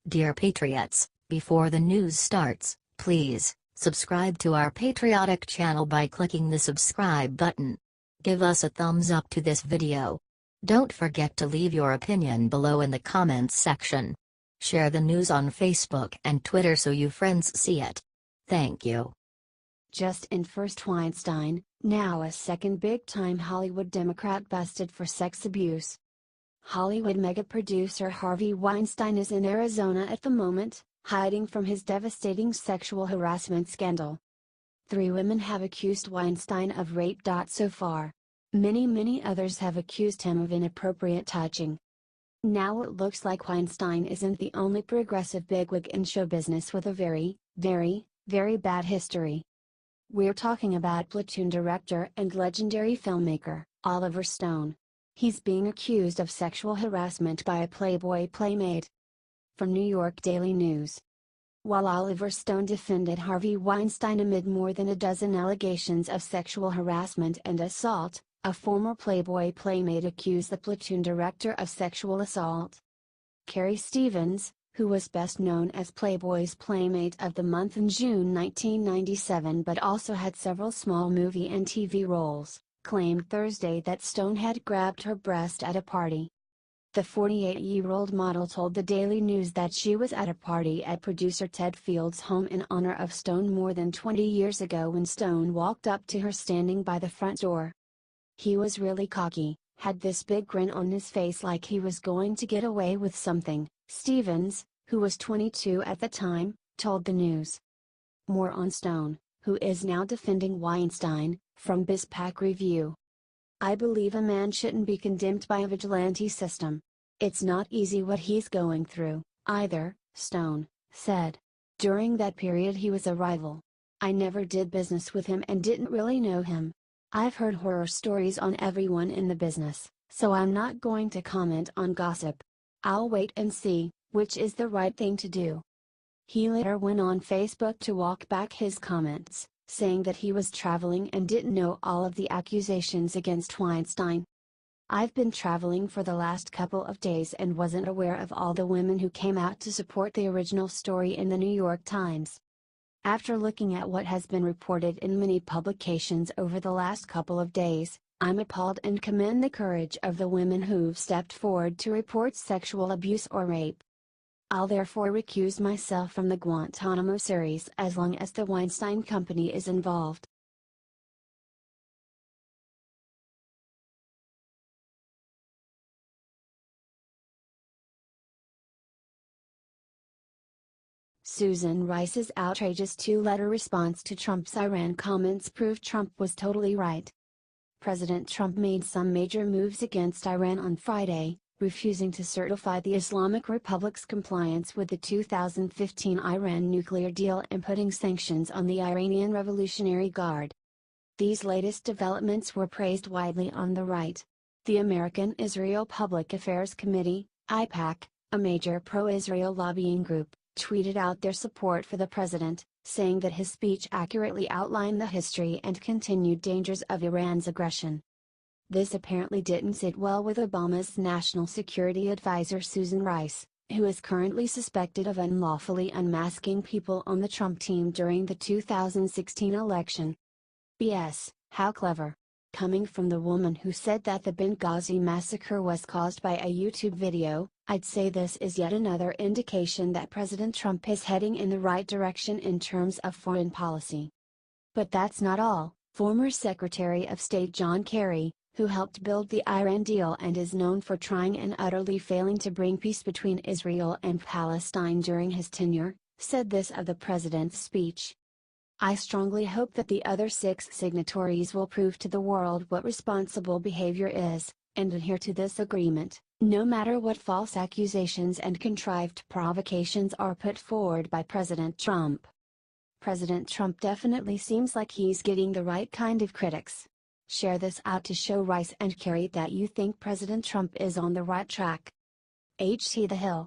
Dear Patriots, before the news starts, please subscribe to our patriotic channel by clicking the subscribe button. Give us a thumbs up to this video. Don't forget to leave your opinion below in the comments section. Share the news on Facebook and Twitter so your friends see it. Thank you. Just in first Weinstein, now a second big-time Hollywood Democrat busted for sex abuse. Hollywood mega-producer Harvey Weinstein is in Arizona at the moment, hiding from his devastating sexual harassment scandal. 3 women have accused Weinstein of rape. So far, many others have accused him of inappropriate touching. Now it looks like Weinstein isn't the only progressive bigwig in show business with a very bad history. We're talking about Platoon director and legendary filmmaker, Oliver Stone. He's being accused of sexual harassment by a Playboy Playmate. From New York Daily News. While Oliver Stone defended Harvey Weinstein amid more than a dozen allegations of sexual harassment and assault, a former Playboy Playmate accused the Platoon director of sexual assault. Carrie Stevens, who was best known as Playboy's Playmate of the Month in June 1997 but also had several small movie and TV roles, claimed Thursday that Stone had grabbed her breast at a party. The 48-year-old model told the Daily News that she was at a party at producer Ted Field's home in honor of Stone more than 20 years ago when Stone walked up to her standing by the front door. He was really cocky, had this big grin on his face like he was going to get away with something, Stevens, who was 22 at the time, told the news. More on Stone, who is now defending Weinstein, from BizPac Review. I believe a man shouldn't be condemned by a vigilante system. It's not easy what he's going through, either, Stone said. During that period he was a rival. I never did business with him and didn't really know him. I've heard horror stories on everyone in the business, so I'm not going to comment on gossip. I'll wait and see, which is the right thing to do. He later went on Facebook to walk back his comments, saying that he was traveling and didn't know all of the accusations against Weinstein. I've been traveling for the last couple of days and wasn't aware of all the women who came out to support the original story in the New York Times. After looking at what has been reported in many publications over the last couple of days, I'm appalled and commend the courage of the women who've stepped forward to report sexual abuse or rape. I'll therefore recuse myself from the Guantanamo series as long as the Weinstein Company is involved. Susan Rice's outrageous 2-letter response to Trump's Iran comments proved Trump was totally right. President Trump made some major moves against Iran on Friday, refusing to certify the Islamic Republic's compliance with the 2015 Iran nuclear deal and putting sanctions on the Iranian Revolutionary Guard. These latest developments were praised widely on the right. The American Israel Public Affairs Committee, AIPAC, a major pro-Israel lobbying group, tweeted out their support for the president, saying that his speech accurately outlined the history and continued dangers of Iran's aggression. This apparently didn't sit well with Obama's National Security Advisor Susan Rice, who is currently suspected of unlawfully unmasking people on the Trump team during the 2016 election. BS, how clever. Coming from the woman who said that the Benghazi massacre was caused by a YouTube video, I'd say this is yet another indication that President Trump is heading in the right direction in terms of foreign policy. But that's not all. Former Secretary of State John Kerry, who helped build the Iran deal and is known for trying and utterly failing to bring peace between Israel and Palestine during his tenure, said this of the president's speech. I strongly hope that the other 6 signatories will prove to the world what responsible behavior is, and adhere to this agreement, no matter what false accusations and contrived provocations are put forward by President Trump. President Trump definitely seems like he's getting the right kind of critics. Share this out to show Rice and Kerry that you think President Trump is on the right track. HT The Hill.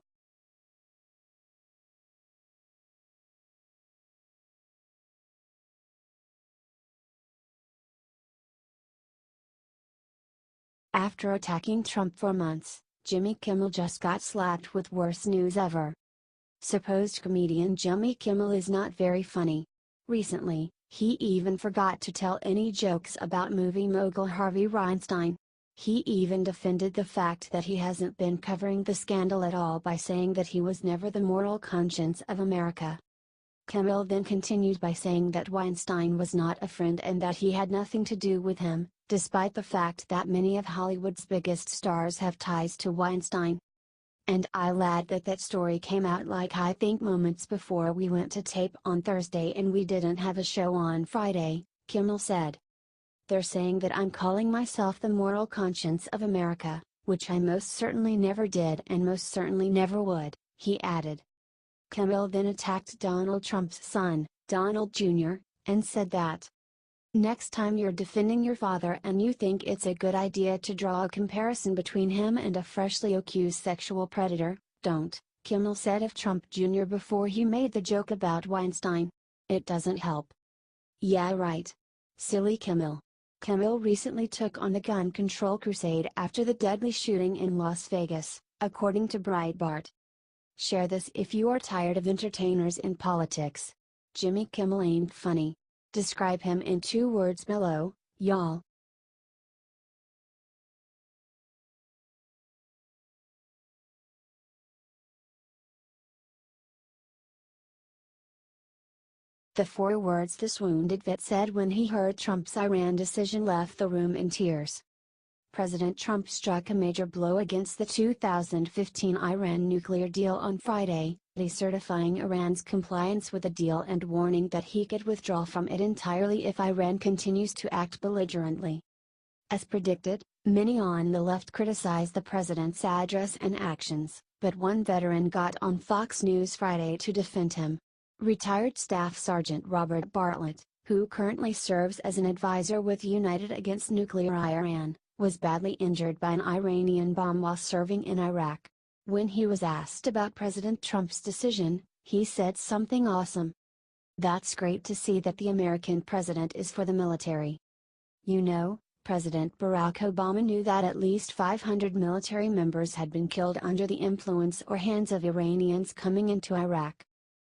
After attacking Trump for months, Jimmy Kimmel just got slapped with worst news ever. Supposed comedian Jimmy Kimmel is not very funny. Recently, he even forgot to tell any jokes about movie mogul Harvey Weinstein. He even defended the fact that he hasn't been covering the scandal at all by saying that he was never the moral conscience of America. Kimmel then continued by saying that Weinstein was not a friend and that he had nothing to do with him, despite the fact that many of Hollywood's biggest stars have ties to Weinstein. And I'll add that story came out like I think moments before we went to tape on Thursday and we didn't have a show on Friday, Kimmel said. They're saying that I'm calling myself the moral conscience of America, which I most certainly never did and most certainly never would, he added. Kimmel then attacked Donald Trump's son, Donald Jr., and said that, "Next time you're defending your father and you think it's a good idea to draw a comparison between him and a freshly accused sexual predator, don't," Kimmel said of Trump Jr. before he made the joke about Weinstein. "It doesn't help." Yeah, right. Silly Kimmel. Kimmel recently took on the gun control crusade after the deadly shooting in Las Vegas, according to Breitbart. Share this if you are tired of entertainers in politics. Jimmy Kimmel ain't funny. Describe him in 2 words below, y'all. The 4 words this wounded vet said when he heard Trump's Iran decision left the room in tears. President Trump struck a major blow against the 2015 Iran nuclear deal on Friday, certifying Iran's compliance with the deal and warning that he could withdraw from it entirely if Iran continues to act belligerently. As predicted, many on the left criticized the president's address and actions, but one veteran got on Fox News Friday to defend him. Retired Staff Sergeant Robert Bartlett, who currently serves as an advisor with United Against Nuclear Iran, was badly injured by an Iranian bomb while serving in Iraq. When he was asked about President Trump's decision, he said something awesome. "That's great to see that the American president is for the military. You know, President Barack Obama knew that at least 500 military members had been killed under the influence or hands of Iranians coming into Iraq."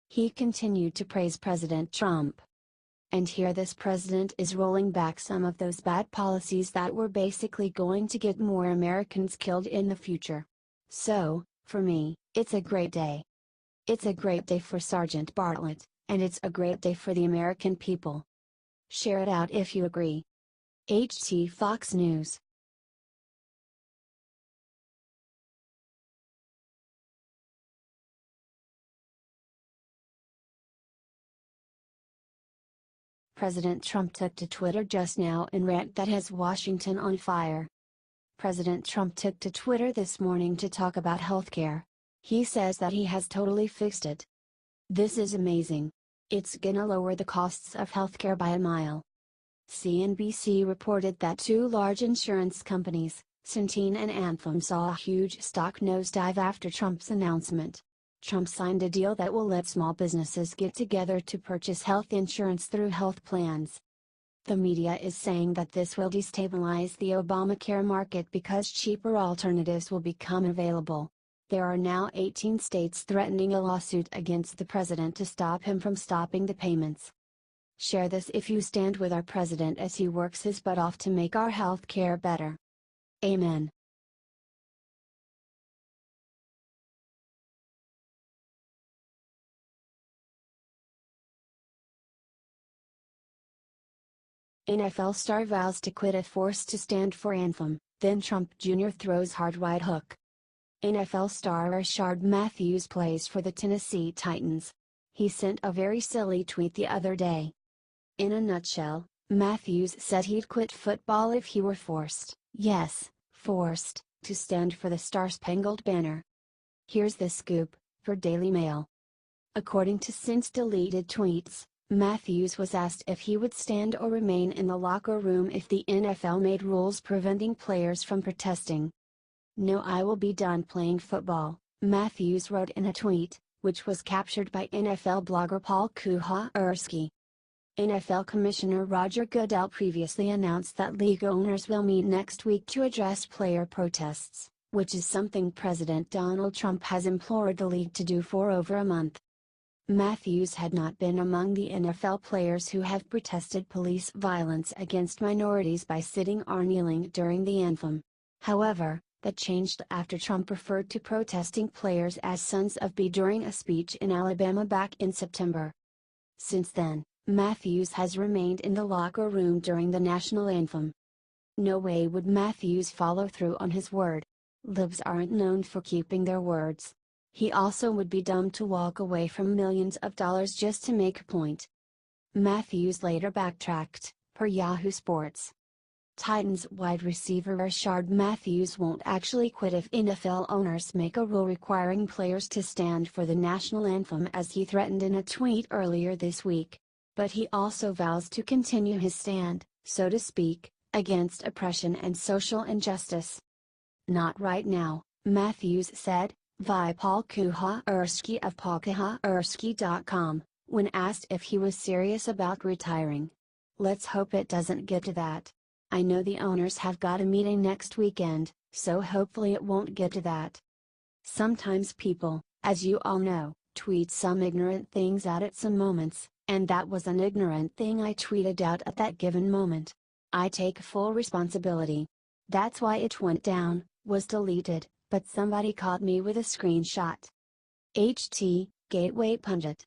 He continued to praise President Trump. And here this president is rolling back some of those bad policies that were basically going to get more Americans killed in the future. So, for me, it's a great day. It's a great day for Sergeant Bartlett, and it's a great day for the American people. Share it out if you agree. HT Fox News. President Trump took to Twitter just now in rant that has Washington on fire. President Trump took to Twitter this morning to talk about healthcare. He says that he has totally fixed it. "This is amazing. It's gonna lower the costs of healthcare by a mile." CNBC reported that 2 large insurance companies, Centene and Anthem, saw a huge stock nosedive after Trump's announcement. Trump signed a deal that will let small businesses get together to purchase health insurance through health plans. The media is saying that this will destabilize the Obamacare market because cheaper alternatives will become available. There are now 18 states threatening a lawsuit against the president to stop him from stopping the payments. Share this if you stand with our president as he works his butt off to make our health care better. Amen. NFL star vows to quit if forced to stand for anthem, then Trump Jr. throws hard right hook. NFL star Rashard Matthews plays for the Tennessee Titans. He sent a very silly tweet the other day. In a nutshell, Matthews said he'd quit football if he were forced, yes, forced, to stand for the Star-Spangled Banner. Here's the scoop, for Daily Mail. According to since deleted tweets, Matthews was asked if he would stand or remain in the locker room if the NFL made rules preventing players from protesting. "No, I will be done playing football," Matthews wrote in a tweet, which was captured by NFL blogger Paul Kuharsky. NFL Commissioner Roger Goodell previously announced that league owners will meet next week to address player protests, which is something President Donald Trump has implored the league to do for over a month. Matthews had not been among the NFL players who have protested police violence against minorities by sitting or kneeling during the anthem. However, that changed after Trump referred to protesting players as sons of B during a speech in Alabama back in September. Since then, Matthews has remained in the locker room during the national anthem. No way would Matthews follow through on his word. Libs aren't known for keeping their words. He also would be dumb to walk away from millions of dollars just to make a point. Matthews later backtracked, per Yahoo Sports. Titans wide receiver Rashard Matthews won't actually quit if NFL owners make a rule requiring players to stand for the national anthem, as he threatened in a tweet earlier this week. But he also vows to continue his stand, so to speak, against oppression and social injustice. Not right now, Matthews said, via Paul Kuharsky of paulkuharsky.com, when asked if he was serious about retiring. Let's hope it doesn't get to that. I know the owners have got a meeting next weekend, so hopefully it won't get to that. Sometimes people, as you all know, tweet some ignorant things out at some moments, and that was an ignorant thing I tweeted out at that given moment. I take full responsibility. That's why it went down, was deleted, but somebody caught me with a screenshot. HT, Gateway Pundit.